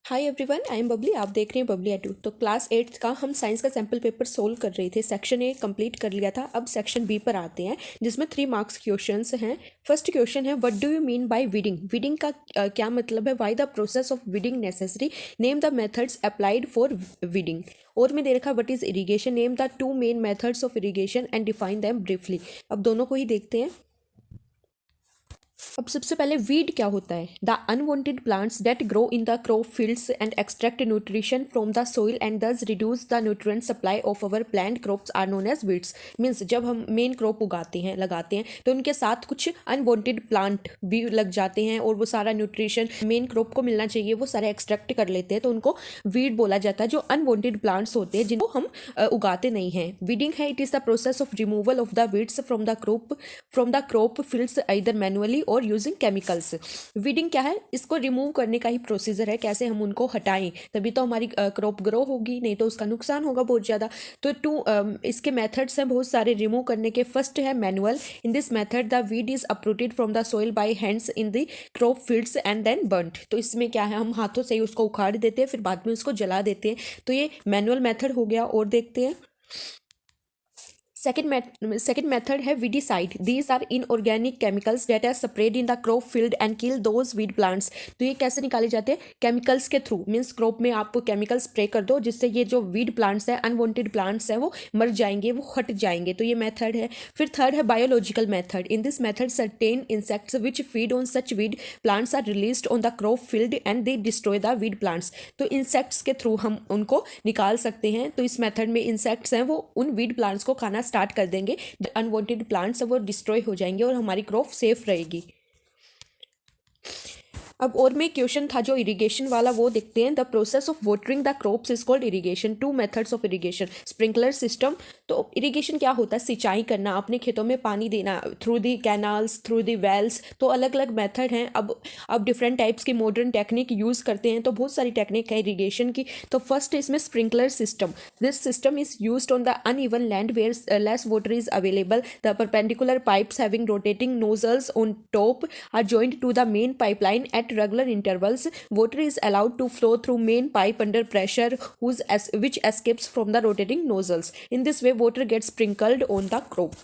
Hi everyone, I am Babli. आप देख रहे हैं बबली एडू। तो क्लास 8 का हम साइंस का सैम्पल पेपर सोल्व कर रहे थे। सेक्शन ए कंप्लीट कर लिया था। अब सेक्शन बी पर आते हैं जिसमें 3 मार्क्स क्वेश्चंस हैं। फर्स्ट क्वेश्चन है, what do you mean by weeding. Weeding का क्या मतलब है। Why the process of weeding necessary. Name the methods applied for weeding. और में दे रखा what is irrigation. Name the 2 main methods of irrigation and define them briefly. अब दोनों को ही देखते हैं। अब सबसे पहले वीड क्या होता है। The unwanted plants that grow in the crop fields and extract nutrition from the soil and thus reduce the nutrient supply of our plant crops are known as weeds. Means जब हम main crop उगाते हैं, लगाते हैं, तो उनके साथ कुछ अनवांटेड प्लांट भी लग जाते हैं और वो सारा न्यूट्रिशन मेन क्रॉप को मिलना चाहिए वो सारा एक्सट्रैक्ट कर लेते हैं, तो उनको वीड बोला जाता है। जो अनवांटेड प्लांट्स होते हैं जिनको हम उगाते नहीं हैं। वीडिंग है, it is the process of removal of the weeds from the crop fields either manually और यूजिंग केमिकल्स। वीडिंग क्या है, इसको रिमूव करने का ही प्रोसीजर है, कैसे हम उनको हटाएं, तभी तो हमारी क्रॉप ग्रो होगी, नहीं तो उसका नुकसान होगा बहुत ज़्यादा। तो इसके मेथड्स हैं बहुत सारे रिमूव करने के। फर्स्ट है manual. In this method the weed is uprooted from the soil by hands in the crop fields and then burned. तो इसमें क्या है, हम हाथों से ही उसको उखाड़ देते हैं, फिर बाद में उसको जला देते हैं। तो ये मैनुअल मेथड हो गया। और देखते हैं second method है weedicide. These are inorganic chemicals that are sprayed in the crop field and kill those weed plants. तो ये कैसे निकाले जाते हैं, केमिकल्स के थ्रू। मीन्स क्रॉप में आप केमिकल स्प्रे कर दो जिससे ये जो वीड प्लांट्स हैं, अनवांटेड प्लांट्स हैं, वो मर जाएंगे, वो हट जाएंगे। तो ये मेथड है। फिर थर्ड है biological method. In this method certain insects which feed on such weed plants are released on the crop field and they destroy the weed plants. तो इंसेक्ट्स के थ्रू हम उनको निकाल सकते हैं। तो इस मेथड में इंसेक्ट्स हैं वो उन वीड प्लांट्स को खाना स्टार्ट कर देंगे, अनवांटेड प्लांट्स वो डिस्ट्रॉय हो जाएंगे और हमारी क्रॉप सेफ रहेगी। अब और में क्वेश्चन था जो इरिगेशन वाला, वो देखते हैं। The process of watering the crops is called irrigation. 2 methods of irrigation. Sprinkler system. तो इरिगेशन क्या होता है, सिंचाई करना, अपने खेतों में पानी देना through the canals, through the wells. तो अलग अलग मेथड हैं। अब डिफरेंट टाइप्स की मॉडर्न टेक्निक यूज़ करते हैं, तो बहुत सारी टेक्निक है इरिगेशन की। तो फर्स्ट इसमें sprinkler system. This system is used on the uneven land where less water is available. The perpendicular pipes having rotating nozzles on top are joint to the main pipeline at regular intervals. Water is allowed to flow through main pipe under pressure which escapes from the rotating nozzles. In this way water gets sprinkled on the crop.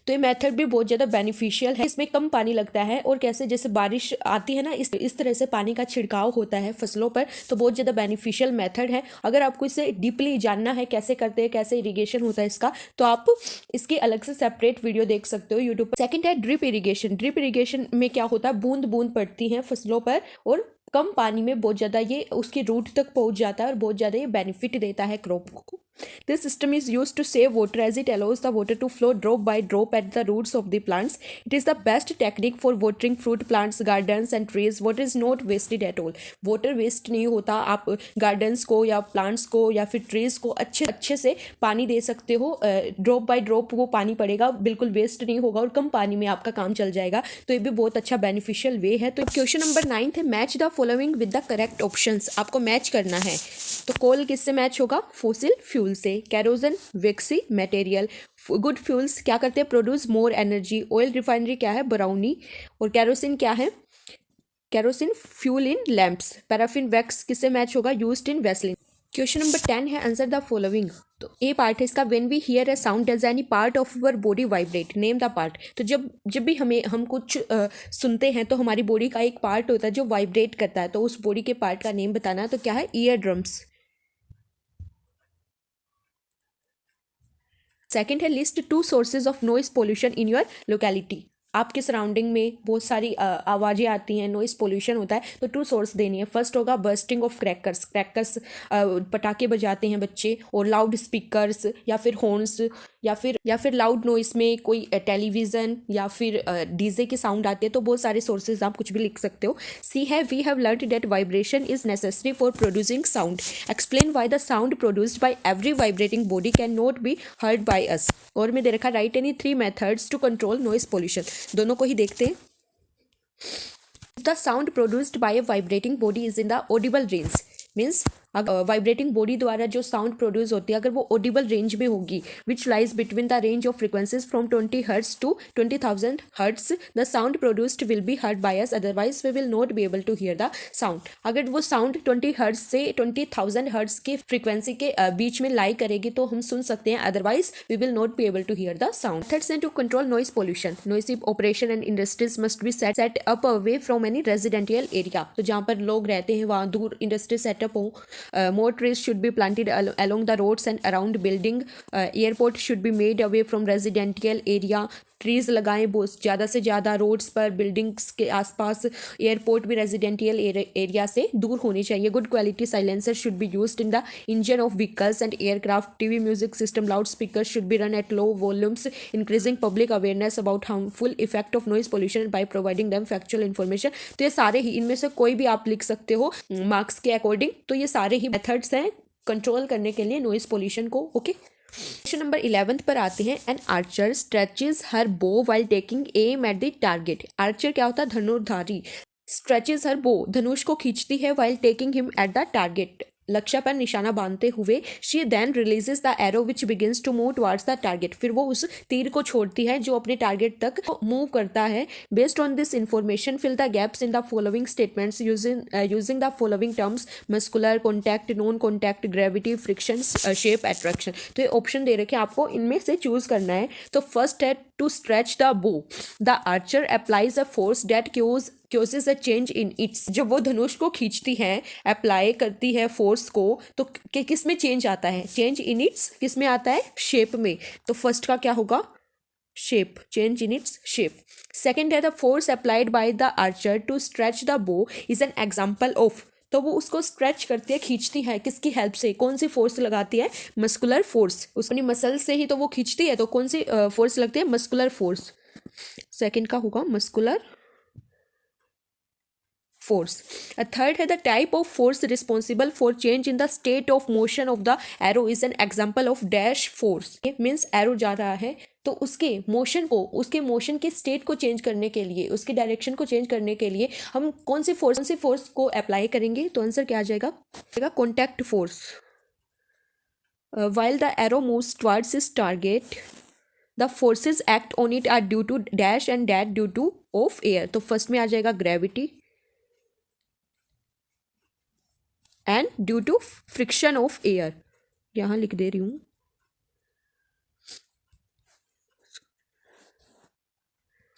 तो ये method भी बहुत ज़्यादा beneficial है। इसमें कम पानी लगता है और कैसे जैसे बारिश आती है ना, इस तरह से पानी का छिड़काव होता है फसलों पर। तो बहुत ज़्यादा बेनिफिशियल मेथड है। अगर आपको इसे डीपली जानना है कैसे करते हैं, कैसे इरिगेशन होता है इसका, तो आप इसकी अलग से सेपरेट वीडियो देख सकते हो यूट्यूब पर। सेकेंड है ड्रिप इरीगेशन। ड्रिप इरीगेशन में क्या होता है, बूंद बूंद पड़ती हैं फसलों पर और कम पानी में बहुत ज़्यादा ये उसकी रूट तक पहुँच जाता है और बहुत ज़्यादा ये बेनिफिट देता है क्रॉप को। This system is used to save water as it allows the water to flow drop by drop at the roots of the plants. It is the best technique for watering fruit plants, gardens and trees. Water is not wasted at all. Water waste नहीं होता। आप gardens को या plants को या फिर trees को अच्छे से पानी दे सकते हो। ड्रॉप बाय ड्रॉप वो पानी पड़ेगा, बिल्कुल वेस्ट नहीं होगा और कम पानी में आपका काम चल जाएगा। तो ये भी बहुत अच्छा बेनिफिशियल वे है। तो क्वेश्चन नंबर 9 है, match the following with the correct options. आपको मैच करना है। तो कोल किससे मैच होगा, फोसिल फ्यूल से। कैरोजन वैक्सी मटेरियल। गुड फ्यूल्स क्या करते हैं, produce more energy. Oil refinery क्या है, ब्राउनी। और कैरोसिन क्या है, kerosene fuel in lamps. Paraffin wax किससे मैच होगा, used in Vaseline. Question number 10 है, आंसर द फॉलोइंग। तो ए पार्ट है इसका, when we hear a sound does any part of our body vibrate, name the part. तो जब भी हम कुछ सुनते हैं तो हमारी बॉडी का एक पार्ट होता है जो वाइब्रेट करता है, तो उस बॉडी के पार्ट का नेम बताना है। तो क्या है, ईयर ड्रम्स। सेकेंड है, list 2 sources of noise pollution in your locality. आपके सराउंडिंग में बहुत सारी आवाज़ें आती हैं, नॉइस पोल्यूशन होता है, तो 2 सोर्स देनी है। फर्स्ट होगा बर्स्टिंग ऑफ क्रैकर्स, पटाखे बजाते हैं बच्चे, और लाउड स्पीकर्स या फिर हॉर्न्स या फिर लाउड नॉइस में कोई टेलीविज़न या फिर डीजे की साउंड आती है। तो बहुत सारे सोर्सेज आप कुछ भी लिख सकते हो। सी है, we have learned that vibration is necessary for producing sound. Explain why the sound produced by every vibrating body can not be heard by us. और में दे रखा, write any 3 methods to control noise pollution. दोनों को ही देखते हैं। The sound produced by a vibrating body is in the audible range. Means vibrating body द्वारा जो साउंड प्रोड्यूस होती है अगर वो ऑडिबल रेंज में होगी which lies between the range of frequencies from 20 hertz to 20,000 hertz, the sound produced will be heard by us, otherwise we will not be able to hear the sound. अगर वो sound 20 hertz से 20,000 hertz के frequency के बीच में लाई करेगी तो हम सुन सकते हैं, otherwise we will not be able to hear the sound. Methods to control noise pollution, noisy operation and industries must be set up away from any residential area. तो जहाँ पर लोग रहते हैं वहाँ दूर इंडस्ट्री सेटअप हो। More trees should be planted along the roads and around building. Airport should be made away from residential area. Trees लगाएं बहुत ज़्यादा से ज़्यादा रोड्स पर, बिल्डिंग्स के आसपास। एयरपोर्ट भी रेजिडेंशियल एरिया से दूर होनी चाहिए। Good quality silencer should be used in the engine of vehicles and aircraft. TV music system loud speaker should be run at low volumes, increasing public awareness about harmful effect of noise pollution by providing them factual information. तो ये सारे ही, इनमें से कोई भी आप लिख सकते हो मार्क्स के अकॉर्डिंग। तो ये सारे ही मेथड्स हैं कंट्रोल करने के लिए नॉइज पोल्यूशन को। ओके, क्वेश्चन नंबर 11 पर आते हैं। An archer stretches her bow while taking aim at the target. Archer क्या होता है? धनुर्धारी। स्ट्रेचेज हर बो, धनुष को खींचती है, while taking aim at the target, लक्ष्य पर निशाना बांधते हुए। She then releases the arrow which begins to move towards the target. फिर वो उस तीर को छोड़ती है जो अपने टारगेट तक मूव करता है। Based on this information fill the gaps in the following statements using the following terms: muscular, contact, non contact, gravity, friction, shape, attraction. तो ये ऑप्शन दे रखे हैं, आपको इनमें से चूज करना है। तो फर्स्ट है to stretch the bow, the archer applies a force that causes a change in its. जब वो धनुष को खींचती है, अप्लाई करती है फोर्स को, तो किस में चेंज आता है? चेंज इन इट्स किस में आता है? शेप में। तो फर्स्ट का क्या होगा? Shape, change in its shape. Second है the force applied by the archer to stretch the bow is an example of. तो वो उसको स्ट्रेच करती है, खींचती है, किसकी हेल्प से? कौन सी फोर्स लगाती है? Muscular force. उस अपनी मसल से ही तो वो खींचती है, तो कौन सी फोर्स लगती है? Muscular force. सेकेंड का होगा मस्कुलर force. A third है the type of force responsible for change in the state of motion of the arrow is an example of dash force. It means arrow जा रहा है तो उसके motion को, उसके मोशन के स्टेट को चेंज करने के लिए, उसके डायरेक्शन को चेंज करने के लिए हम कौन सी फोर्स को अप्लाई करेंगे? तो आंसर क्या आ जाएगा? Contact force. While the arrow moves towards its target, the forces act on it are due to dash and that due to of air. तो फर्स्ट में आ जाएगा gravity and due to friction of air. यहाँ लिख दे रही हूँ।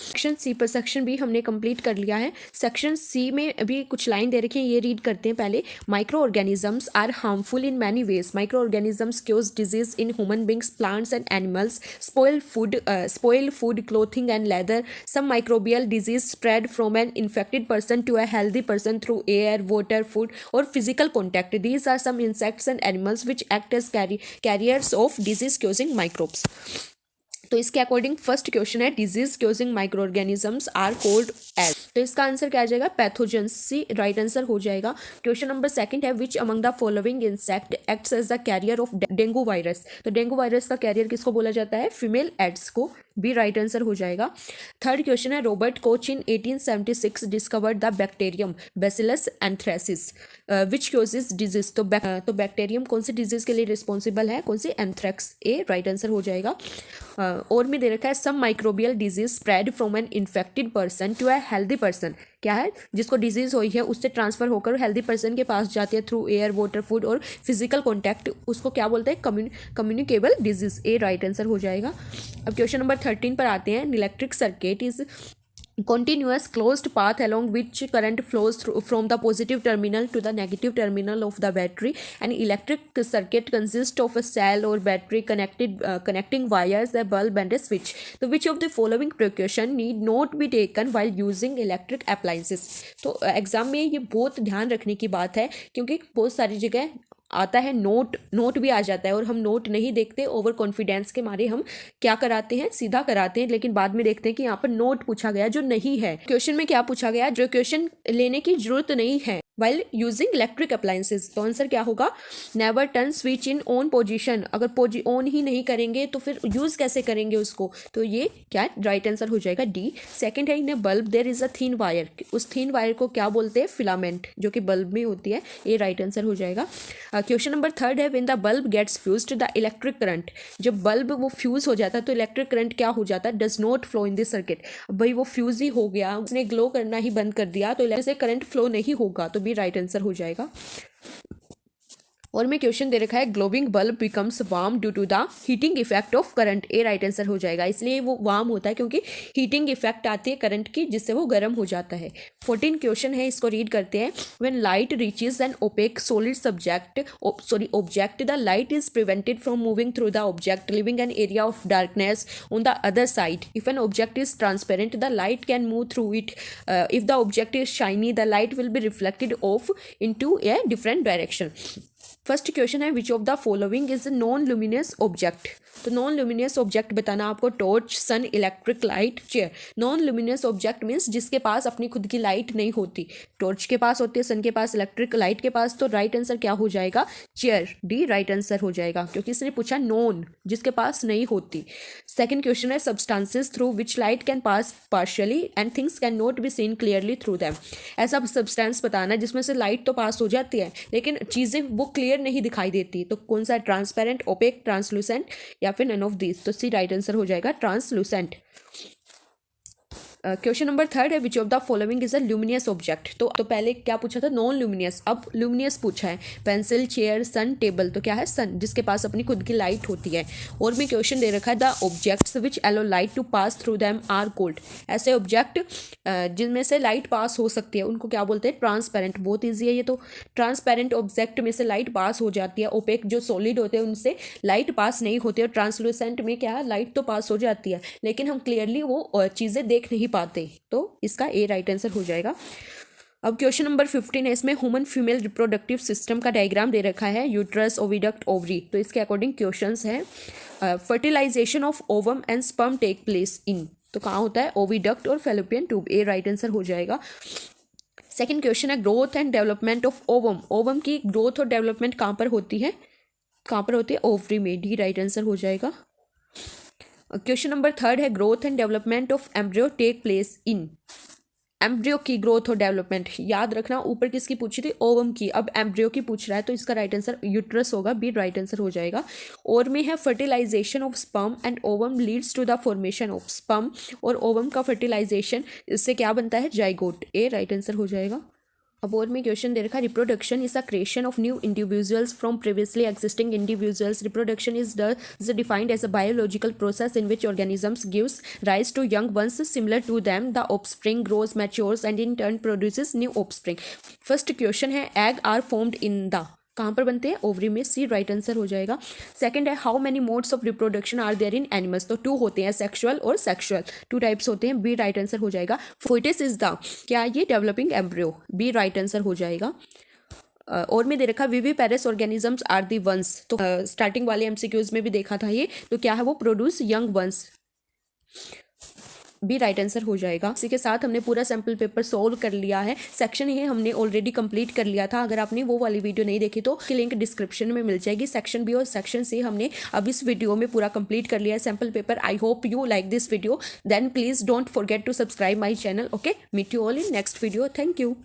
Section C पर section B हमने कंप्लीट कर लिया है। सेक्शन सी में अभी कुछ लाइन दे रखी है, ये रीड करते हैं पहले। Micro organisms are harmful in many ways. Micro organisms cause disease in human beings, plants and animals, spoil food, clothing and leather. Some microbial disease spread from an infected person to a healthy person through air, water, food और physical contact. These are some insects and animals which act as carriers of disease causing microbes. तो इसके according first question है disease causing micro organisms are called as. तो इसका answer क्या आ जाएगा? Pathogens. सी right answer हो जाएगा। क्वेश्चन नंबर सेकंड है which among the following insect acts as the carrier of dengue virus. तो डेंगू वायरस का कैरियर किसको बोला जाता है? फीमेल एड्स को। बी राइट आंसर हो जाएगा। थर्ड क्वेश्चन है Robert Koch in 1876 discovered the bacterium bacillus anthracis which causes disease. तो बैक्टीरियम कौन सी डिजीज के लिए रिस्पॉन्सिबल है? कौन सी? एंथ्रेक्स। ए राइट आंसर हो जाएगा। और में दे रखा है सम microbial disease spread from an infected person to a healthy person. क्या है? जिसको डिजीज हुई है उससे ट्रांसफर होकर हेल्दी पर्सन के पास जाती है थ्रू एयर, वाटर, फूड और फिजिकल कॉन्टैक्ट। उसको क्या बोलते हैं? Communicable disease. A right answer हो जाएगा। अब क्वेश्चन नंबर 13 पर आते हैं। Electric circuit is continuous closed path along which current flows through from the positive terminal to the negative terminal of the battery. An electric circuit consists of a cell or battery connecting wires, a bulb and a switch. So which of the following precaution need not be taken while using electric appliances? तो exam में ये बहुत ध्यान रखने की बात है क्योंकि बहुत सारी जगह आता है नोट भी आ जाता है और हम नोट नहीं देखते। ओवर कॉन्फिडेंस के मारे हम क्या कराते हैं? सीधा कराते हैं, लेकिन बाद में देखते हैं कि यहाँ पर नोट पूछा गया जो नहीं है। क्वेश्चन में क्या पूछा गया? जो क्वेश्चन लेने की जरूरत नहीं है वाइल यूजिंग इलेक्ट्रिक अप्लायंसेज। तो आंसर क्या होगा, never turn switch in on position. अगर ऑन ही नहीं करेंगे तो फिर यूज़ कैसे करेंगे उसको, तो ये क्या राइट आंसर हो जाएगा डी। सेकंड है, in a bulb there is a thin wire. उस थिन वायर को क्या बोलते हैं, फिलामेंट, जो कि बल्ब में होती है। ये राइट आंसर हो जाएगा। क्वेश्चन नंबर थर्ड है, when the bulb gets fused the electric current. जब बल्ब वो फ्यूज हो जाता है तो इलेक्ट्रिक करंट क्या हो जाता है, does not flow in this circuit. भाई वो फ्यूज ही हो गया, उसने ग्लो करना ही बंद कर दिया, तो इलेक्ट्रिक से करंट फ्लो नहीं होगा, तो भी राइट आंसर हो जाएगा। और में क्वेश्चन दे रखा है, glowing bulb becomes warm due to the heating effect of current. A right answer हो जाएगा, इसलिए वो वार्म होता है क्योंकि हीटिंग इफेक्ट आती है करंट की, जिससे वो गर्म हो जाता है। 14 क्वेश्चन है, इसको रीड करते हैं। When light reaches an opaque solid object the light is prevented from moving through the object leaving an area of darkness on the other side. If an object is transparent the light can move through it. If the object is shiny the light will be reflected off into a different direction. First question है, which of the following is non luminous object. तो non luminous object बताना आपको, torch, sun, electric light, chair. Non luminous object means जिसके पास अपनी खुद की light नहीं होती। टॉर्च के पास होती है, सन के पास, इलेक्ट्रिक लाइट के पास। तो राइट आंसर क्या हो जाएगा, चेयर। डी राइट आंसर हो जाएगा, क्योंकि इसने पूछा नॉन, जिसके पास नहीं होती। सेकंड क्वेश्चन है, substances through which light can pass partially and things can not be seen clearly through them. ऐसा सब्सटेंस बताना है जिसमें से लाइट तो पास हो जाती है लेकिन चीज़ें वो क्लियर नहीं दिखाई देती। तो कौन सा, ट्रांसपेरेंट, ओपेक, ट्रांसलूसेंट, या फिर नन ऑफ दिस। तो सी राइट आंसर हो जाएगा ट्रांसलूसेंट। क्वेश्चन नंबर थर्ड है, which of the following is a luminous object. तो पहले क्या पूछा था, नॉन ल्यूमिनियस, अब ल्यूमिनियस पूछा है। पेंसिल, चेयर, सन, टेबल। तो क्या है, सन, जिसके पास अपनी खुद की लाइट होती है। और भी क्वेश्चन दे रखा है, the objects which allow light to pass through them are called. ऐसे ऑब्जेक्ट जिनमें से लाइट पास हो सकती है उनको क्या बोलते हैं, ट्रांसपेरेंट। बहुत ईजी है ये तो। ट्रांसपेरेंट ऑब्जेक्ट में से लाइट पास हो जाती है, ओपेक जो सॉलिड होते हैं उनसे लाइट पास नहीं होती है। ट्रांसलूसेंट में क्या है, लाइट तो पास हो जाती है लेकिन हम क्लियरली वो चीज़ें देख नहीं पाते। तो इसका ए राइट आंसर हो जाएगा। अब क्वेश्चन नंबर 15 है, इसमें ह्यूमन फीमेल रिप्रोडक्टिव सिस्टम का डायग्राम दे रखा है, यूट्रस, ओविडक्ट, ओवरी। तो इसके अकॉर्डिंग क्वेश्चंस है, fertilization of ovum and sperm take place in. तो कहाँ होता है, ओविडक्ट और fallopian tube. A right answer हो जाएगा। सेकंड क्वेश्चन है, growth and development of ovum. Ovum की ग्रोथ और डेवलपमेंट कहाँ पर होती है, ओवरी में। डी राइट आंसर हो जाएगा। क्वेश्चन नंबर थर्ड है, growth and development of embryo take place in. Embryo की ग्रोथ और डेवलपमेंट याद रखना, ऊपर किसकी पूछी थी, ओवम की, अब एम्ब्रियो की पूछ रहा है, तो इसका राइट आंसर यूट्रस होगा। बी राइट आंसर हो जाएगा। और में है, fertilization of sperm and ovum leads to the formation of sperm. और ओवम का फर्टिलाइजेशन, इससे क्या बनता है, जाइगोट। ए राइट आंसर हो जाएगा। अब और में क्वेश्चन दे रखा है, reproduction is the creation of new individuals from previously existing individuals. Reproduction is defined as a biological process in which organisms gives rise to young ones similar to them. The offspring grows, matures and in turn produces new offspring. First question है, egg are formed in the, कहाँ पर बनते हैं, ovary में। सी right answer हो जाएगा। Second है, how many modes of reproduction are there in animals. तो 2 होते हैं, सेक्सुअल और सेक्सुअल, 2 टाइप्स होते हैं। बी राइट आंसर हो जाएगा। फोइटिस इज द, क्या ये, developing embryo. B right answer हो जाएगा। और में दे रखा, viviparous organisms are the ones. तो स्टार्टिंग वाले एमसीक्यूज में भी देखा था ये, तो क्या है वो, produce young ones. B right answer हो जाएगा। इसी के साथ हमने पूरा सैम्पल पेपर सोल्व कर लिया है। सेक्शन ये हमने ऑलरेडी कंप्लीट कर लिया था। अगर आपने वो वाली वीडियो नहीं देखी तो उसकी लिंक डिस्क्रिप्शन में मिल जाएगी। सेक्शन बी और सेक्शन सी हमने अब इस वीडियो में पूरा कंप्लीट कर लिया है sample paper. I hope you like this video, then please don't forget to subscribe my channel. Okay, meet you all in next video. Thank you.